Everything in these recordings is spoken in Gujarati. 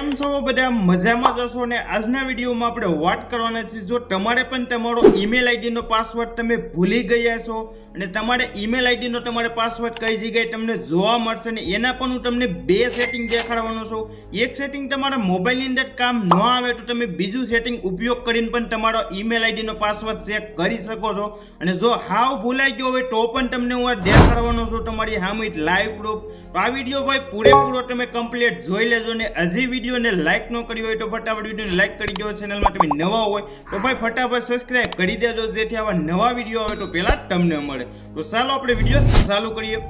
કેમ છો બધા મજામાં જશો ને આજના વિડીયોમાં આપણે વાત કરવાના છે જો તમારે પણ તમારો ઈમેલ આઈડીનો પાસવર્ડ તમે ભૂલી ગયા છો અને તમારે ઈમેલ આઈડીનો તમારે પાસવર્ડ કઈ જગ્યાએ તમને જોવા મળશે ને એના પણ હું તમને બે સેટિંગ દેખાડવાનો છું। એક સેટિંગ તમારા મોબાઈલની અંદર કામ ન આવે તો તમે બીજું સેટિંગ ઉપયોગ કરીને પણ તમારો ઈમેલ આઈડીનો પાસવર્ડ ચેક કરી શકો છો અને જો હાવ ભૂલાઈ ગયો હોય તો પણ તમને હું દેખાડવાનો છું તમારી સામે લાઈવ પ્રૂફ। તો આ વિડીયો ભાઈ પૂરેપૂરો તમે કમ્પ્લીટ જોઈ લેજો ને હજી વિડીયોને લાઈક ન કરી હોય તો ફટાફટ વિડીયોને લાઈક કરી દો। ચેનલમાં તમે નવા હોય તો ભાઈ ફટાફટ સબસ્ક્રાઇબ કરી દેજો જેથી આવા નવા વિડીયો આવે તો પહેલા તમને મળે। તો ચાલો આપણે વિડીયો ચાલુ કરીએ।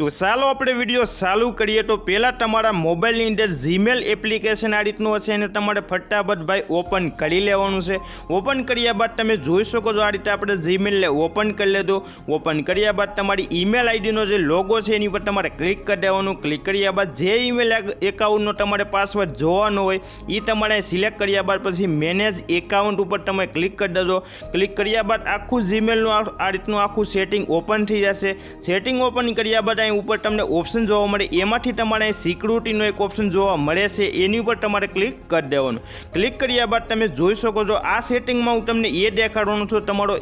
તો ચાલો આપણે વિડીયો ચાલુ કરીએ। તો પહેલાં તમારા મોબાઈલની અંદર જીમેલ એપ્લિકેશન આ રીતનું હશે અને તમારે ફટાફટ ભાઈ ઓપન કરી લેવાનું છે। ઓપન કર્યા બાદ તમે જોઈ શકો છો આ રીતે આપણે જીમેલને ઓપન કરી લીધું। ઓપન કર્યા બાદ તમારી ઈમેલ આઈડીનો જે લોગો છે એની પર તમારે ક્લિક કરી દેવાનું। ક્લિક કર્યા બાદ જે ઈમેલ એકાઉન્ટનો તમારે પાસવર્ડ જોવાનો હોય એ તમારે સિલેક્ટ કર્યા બાદ પછી મેનેજ એકાઉન્ટ ઉપર તમે ક્લિક કરી દેજો। ક્લિક કર્યા બાદ આખું જીમેલનું આ રીતનું આખું સેટિંગ ઓપન થઈ જશે। સેટિંગ ઓપન કર્યા બાદ ઉપર તમને ઓપ્શન જોવા મળે એમાંથી તમારે સિક્યુરિટીનો એક ઓપ્શન જોવા મળે છે એની ઉપર તમારે ક્લિક કરી દેવાનું। ક્લિક કર્યા બાદ તમે જોઈ શકો છો આ સેટિંગમાં હું તમને એ દેખાડવાનું છું તમારો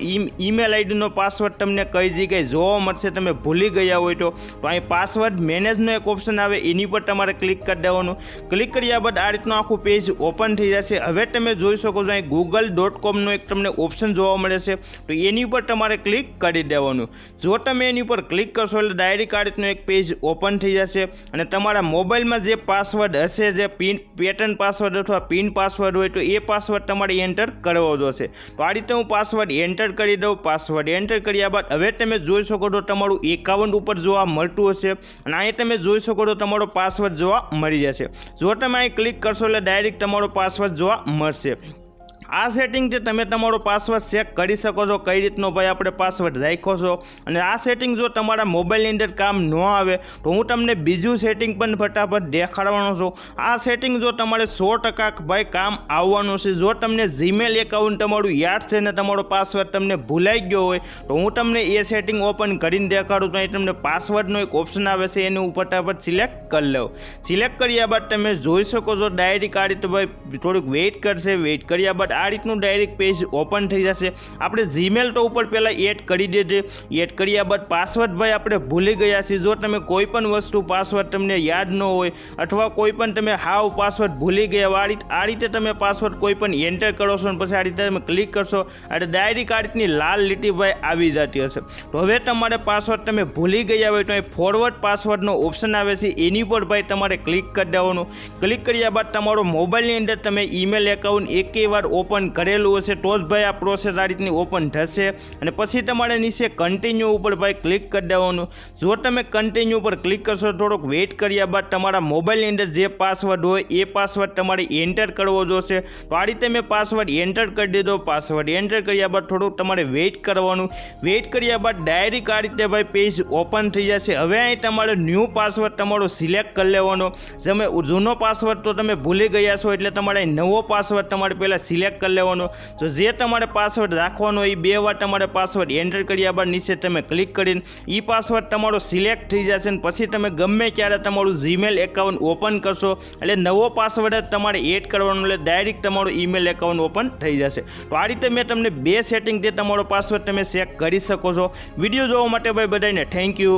ઈમેલ આઈડીનો પાસવર્ડ તમને કઈ જગ્યાએ જોવા મળશે તમે ભૂલી ગયા હોય તો અહીં પાસવર્ડ મેનેજનો એક ઓપ્શન આવે એની પર તમારે ક્લિક કરી દેવાનું। ક્લિક કર્યા બાદ આ રીતનું આખું પેજ ઓપન થઈ જશે। હવે તમે જોઈ શકો છો અહીં google.comનો એક તમને ઓપ્શન જોવા મળે છે તો એની ઉપર તમારે ક્લિક કરી દેવાનું। જો તમે એની ઉપર ક્લિક કરશો એટલે ડાયરેક્ટ એક પેજ ઓપન થઈ જશે અને તમારા મોબાઈલમાં જે પાસવર્ડ હશે જે પેટર્ન પાસવર્ડ અથવા પિન પાસવર્ડ હોય તો એ પાસવર્ડ તમારે એન્ટર કરવો જોશે। તો આ રીતે હું પાસવર્ડ એન્ટર કરી દઉં। પાસવર્ડ એન્ટર કર્યા બાદ હવે તમે જોઈ શકો છો તમારું એકાઉન્ટ ઉપર જોવા મળતું હશે અને અહીં તમે જોઈ શકો છો તમારો પાસવર્ડ જોવા મળી જશે। જો તમે અહીં ક્લિક કરશો એટલે ડાયરેક્ટ તમારો પાસવર્ડ જોવા મળશે। આ સેટિંગ જે તમે તમારો પાસવર્ડ ચેક કરી શકો છો કઈ રીતનો ભાઈ આપણે પાસવર્ડ રાખ્યો છો અને આ સેટિંગ જો તમારા મોબાઈલની અંદર કામ ન આવે તો હું તમને બીજું સેટિંગ પણ ફટાફટ દેખાડવાનો છું। આ સેટિંગ જો તમારે 100% ભાઈ કામ આવવાનું છે। જો તમને જીમેલ એકાઉન્ટ તમારું યાદ છે ને તમારો પાસવર્ડ તમને ભૂલાઈ ગયો હોય તો હું તમને એ સેટિંગ ઓપન કરીને દેખાડું તો અહીં તમને પાસવર્ડનો એક ઓપ્શન આવે છે એને હું ફટાફટ સિલેક્ટ કરી લઉં। સિલેક્ટ કર્યા બાદ તમે જોઈ શકો છો ડાયરેક્ટ આ રીતે ભાઈ થોડુંક વેઇટ કરશે। વેઇટ કર્યા બાદ આ રીતનું ડાયરેક્ટ પેજ ઓપન થઈ જશે। આપણે જીમેલ તો ઉપર પહેલાં એડ કરી દેજે। એડ કર્યા બાદ પાસવર્ડ ભાઈ આપણે ભૂલી ગયા છીએ। જો તમે કોઈ પણ વસ્તુ પાસવર્ડ તમને યાદ ન હોય અથવા કોઈ પણ તમે હાવ પાસવર્ડ ભૂલી ગયા આ રીતે તમે પાસવર્ડ કોઈ પણ એન્ટર કરો છો અને પછી આ રીતે તમે ક્લિક કરશો એટલે ડાયરેક્ટ આ રીતની લાલ લીટી ભાઈ આવી જતી હશે। તો હવે તમારે પાસવર્ડ તમે ભૂલી ગયા હોય તો અહીં ફોરવર્ડ પાસવર્ડનો ઓપ્શન આવે છે એની પર ભાઈ તમારે ક્લિક કરી દેવાનું। ક્લિક કર્યા બાદ તમારો મોબાઈલની અંદર તમે ઈમેલ એકાઉન્ટ એકેય વાર ઓપન કરેલું હશે તો જ ભાઈ આ પ્રોસેસ આ રીતની ઓપન થશે અને પછી તમારે નીચે કન્ટિન્યુ ઉપર ભાઈ ક્લિક કરી દેવાનું। જો તમે કન્ટિન્યુ ઉપર ક્લિક કરશો થોડોક વેઇટ કર્યા બાદ તમારા મોબાઈલની અંદર જે પાસવર્ડ હોય એ પાસવર્ડ તમારે એન્ટર કરવો જોશે। તો આ રીતે મેં પાસવર્ડ એન્ટર કરી દીધો। પાસવર્ડ એન્ટર કર્યા બાદ થોડુંક તમારે વેઇટ કરવાનું। વેઇટ કર્યા બાદ ડાયરેક્ટ આ રીતે ભાઈ પેજ ઓપન થઈ જશે। હવે અહીં તમારે ન્યૂ પાસવર્ડ તમારો સિલેક્ટ કરી લેવાનો। તમે જૂનો પાસવર્ડ તો તમે ભૂલી ગયા છો એટલે તમારે નવો પાસવર્ડ તમારે પહેલાં સિલેક્ટ કરી લેવાનો। તો જે તમારે પાસવર્ડ રાખવાનો એ બે વાર તમારે પાસવર્ડ એન્ટર કર્યા બાદ નીચે તમે ક્લિક કરીને એ પાસવર્ડ તમારો સિલેક્ટ થઈ જશે અને પછી તમે ગમે ત્યારે તમારું જીમેલ એકાઉન્ટ ઓપન કરશો એટલે નવો પાસવર્ડ જ તમારે એડ કરવાનો એટલે ડાયરેક્ટ તમારું ઈમેલ એકાઉન્ટ ઓપન થઈ જશે। તો આ રીતે મેં તમને બે સેટિંગથી તમારો પાસવર્ડ તમે ચેક કરી શકો છો। વિડીયો જોવા માટે ભાઈ બધાને થેન્ક યુ।